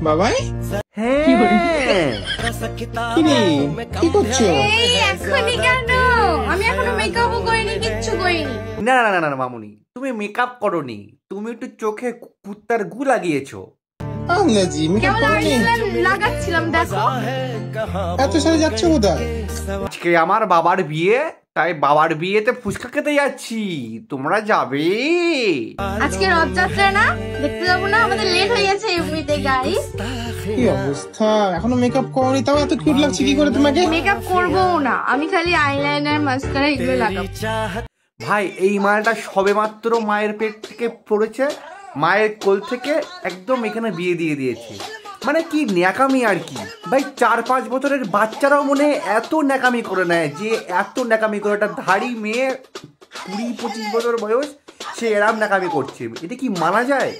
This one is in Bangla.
বাবাই হ্যাঁ কিরে কি করছো? এই এখনই কেন? আমি এখনো মেকআপও করিনি, কিচ্ছু করিনি। না না না না মামুনি, তুমি মেকআপ করোনি, তুমি একটু চোখে কুত্তার গু লাগিয়েছো। আল্লাজি মেকআপ কেবল করনি? লাগাচ্ছিলাম, দেখো। এত সালে যাচ্ছ কোথায়? আজকে আমার বাবার বিয়ে, তাই বাবার বিয়েতে ফুচকা খেতে যাচ্ছি, তোমরা যাবে? আজকে রথযাত্রা না, দেখতে যাবো না? আমাদের লেট হয়ে গেছে এমনিতে গাইস। কি অবস্থা, এখনো মেকআপ করনি, তাও এত কিউট লাগছে কি করে তোমাকে? মেকআপ করবোও না, আমি খালি আইলাইনার মাস্কারা এগুলো লাগাবো। ভাই এই মালটা সবে মাত্র মায়ের পেট থেকে পড়েছে, মায়ের কোল থেকে একদম এখানে বিয়ে দিয়ে দিয়েছে। মানে কি ন্যাকামি আর কি ভাই, 4-5 বছরের বাচ্চারাও মনে এত ন্যাকামি করে নেয়, যে এত ন্যাকামি করে একটা ধাড়ি মেয়ে 20-25 বছর বয়স, সে এরম ন্যাকামি করছে, এটা কি মানা যায়?